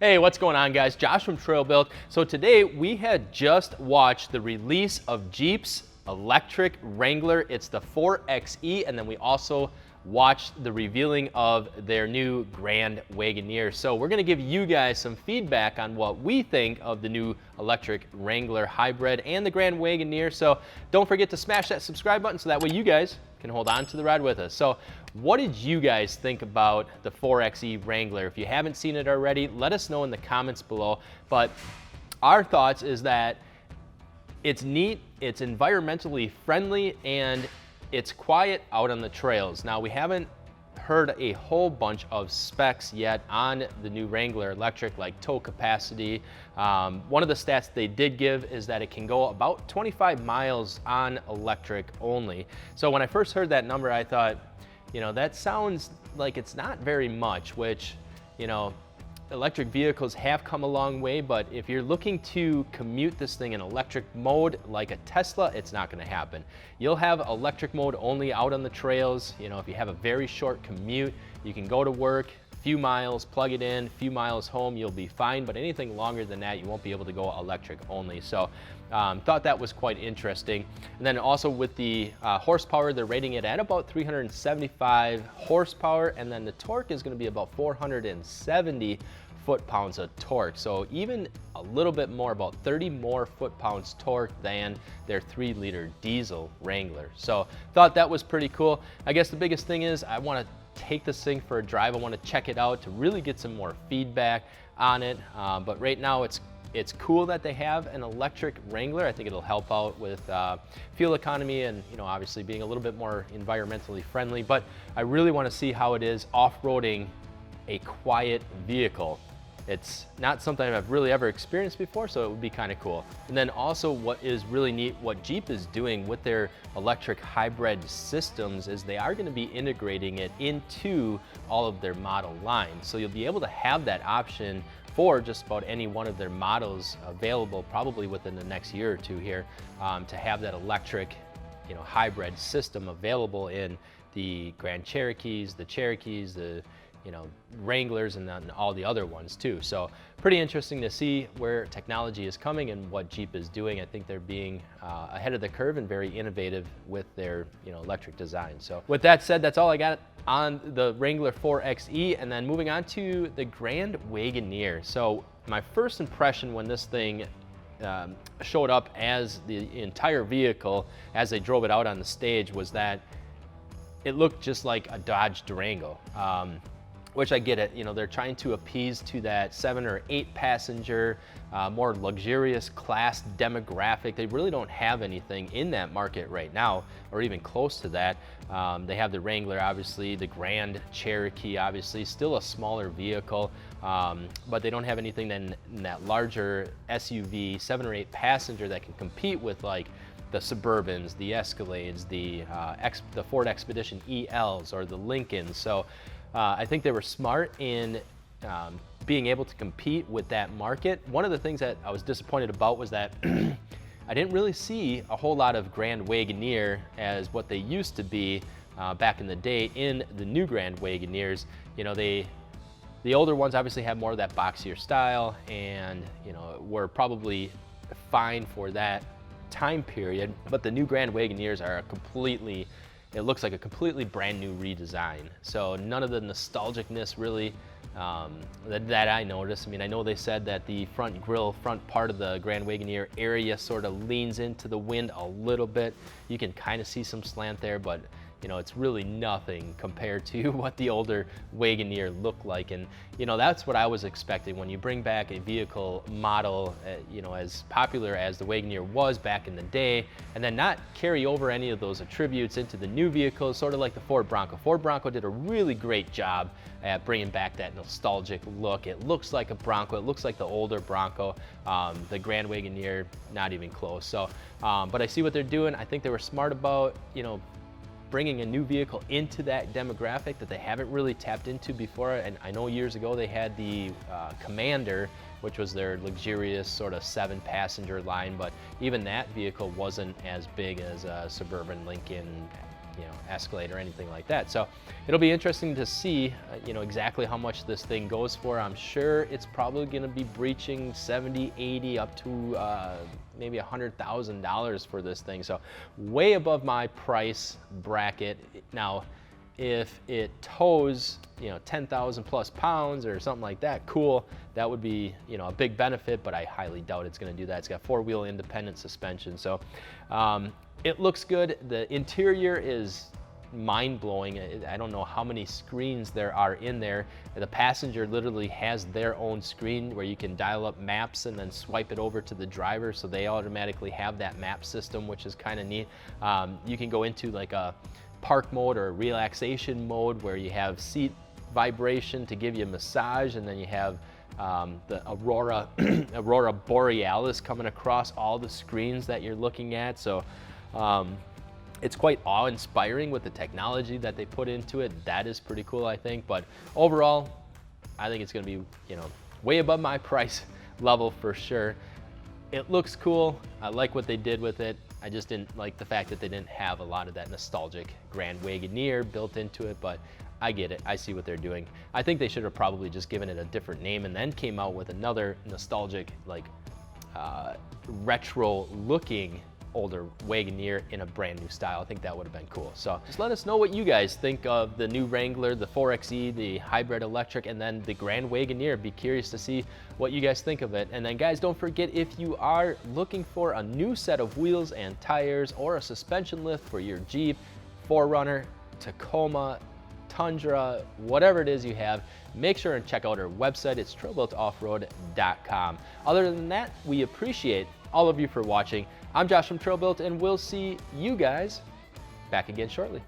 Hey, what's going on, guys? Josh from TrailBuilt. So today we had just watched the release of Jeep's electric Wrangler. It's the 4xe, and then we also watched the revealing of their new Grand Wagoneer. So we're gonna give you guys some feedback on what we think of the new electric Wrangler Hybrid and the Grand Wagoneer. So don't forget to smash that subscribe button so that way you guys can hold on to the ride with us. So what did you guys think about the 4xe Wrangler? If you haven't seen it already, let us know in the comments below. But our thoughts is that it's neat, it's environmentally friendly, and it's quiet out on the trails. Now, we haven't heard a whole bunch of specs yet on the new Wrangler electric, like tow capacity. One of the stats they did give is that it can go about 25 miles on electric only. So when I first heard that number, I thought, that sounds like it's not very much, which, electric vehicles have come a long way, but if you're looking to commute this thing in electric mode like a Tesla, it's not gonna happen. You'll have electric mode only out on the trails. If you have a very short commute, you can go to work, few miles, plug it in, few miles home, you'll be fine, but anything longer than that, you won't be able to go electric only. So thought that was quite interesting. And then also with the horsepower, they're rating it at about 375 horsepower, and then the torque is gonna be about 470 foot-pounds of torque. So even a little bit more, about 30 more foot-pounds torque than their 3-liter diesel Wrangler. So thought that was pretty cool. I guess the biggest thing is I wanna take this thing for a drive. I wanna check it out to really get some more feedback on it. But right now it's cool that they have an electric Wrangler. I think it'll help out with fuel economy and obviously being a little bit more environmentally friendly. But I really wanna see how it is off-roading a quiet vehicle. It's not something I've really ever experienced before, so it would be kind of cool. And then also what is really neat, what Jeep is doing with their electric hybrid systems is they are going to be integrating it into all of their model lines. So you'll be able to have that option for just about any one of their models available probably within the next year or two here, to have that electric hybrid system available in the Grand Cherokees, the Wranglers, and then all the other ones too. So pretty interesting to see where technology is coming and what Jeep is doing. I think they're being ahead of the curve and very innovative with their electric design. So with that said, that's all I got on the Wrangler 4xe, and then moving on to the Grand Wagoneer. So my first impression when this thing showed up as the entire vehicle as they drove it out on the stage was that it looked just like a Dodge Durango. Which I get it, they're trying to appease to that 7 or 8 passenger, more luxurious class demographic. They really don't have anything in that market right now, or even close to that. They have the Wrangler, obviously, the Grand Cherokee, obviously, still a smaller vehicle, but they don't have anything in that larger SUV, 7 or 8 passenger that can compete with like the Suburbans, the Escalades, the Ford Expedition ELs, or the Lincolns. So I think they were smart in being able to compete with that market. One of the things that I was disappointed about was that I didn't really see a whole lot of Grand Wagoneer as what they used to be back in the day in the new Grand Wagoneers. The older ones obviously have more of that boxier style, and were probably fine for that time period, but the new Grand Wagoneers are it looks like a completely brand new redesign. So none of the nostalgicness really that I noticed. I mean, I know they said that the front part of the Grand Wagoneer area sort of leans into the wind a little bit. You can kind of see some slant there, but it's really nothing compared to what the older Wagoneer looked like. And that's what I was expecting when you bring back a vehicle model as popular as the Wagoneer was back in the day, and then not carry over any of those attributes into the new vehicles, sort of like the Ford Bronco. Ford Bronco did a really great job at bringing back that nostalgic look. It looks like a Bronco, it looks like the older Bronco. The Grand Wagoneer, not even close. So but I see what they're doing. I think they were smart about bringing a new vehicle into that demographic that they haven't really tapped into before. And I know years ago they had the Commander, which was their luxurious sort of 7-passenger line, but even that vehicle wasn't as big as a Suburban, Lincoln, Escalade or anything like that. So it'll be interesting to see, exactly how much this thing goes for. I'm sure it's probably going to be breaching 70, 80, up to maybe $100,000 for this thing. So way above my price bracket. Now, if it tows, 10,000 plus pounds or something like that, cool. That would be, a big benefit, but I highly doubt it's going to do that. It's got 4-wheel independent suspension. So it looks good. The interior is mind-blowing. I don't know how many screens there are in there. The passenger literally has their own screen where you can dial up maps and then swipe it over to the driver, so they automatically have that map system, which is kind of neat. You can go into like a park mode or relaxation mode where you have seat vibration to give you a massage, and then you have the Aurora Borealis coming across all the screens that you're looking at. So it's quite awe-inspiring with the technology that they put into it. That is pretty cool, I think. But overall, I think it's going to be, way above my price level for sure. It looks cool. I like what they did with it. I just didn't like the fact that they didn't have a lot of that nostalgic Grand Wagoneer built into it, but I get it. I see what they're doing. I think they should have probably just given it a different name and then came out with another nostalgic, like retro-looking older Wagoneer in a brand new style. I think that would have been cool. So just let us know what you guys think of the new Wrangler, the 4xe, the hybrid electric, and then the Grand Wagoneer. Be curious to see what you guys think of it. And then guys, don't forget, if you are looking for a new set of wheels and tires or a suspension lift for your Jeep, 4Runner, Tacoma, Tundra, whatever it is you have, make sure and check out our website. It's TrailBuiltOffroad.com. Other than that, we appreciate all of you for watching. I'm Josh from TrailBuilt, and we'll see you guys back again shortly.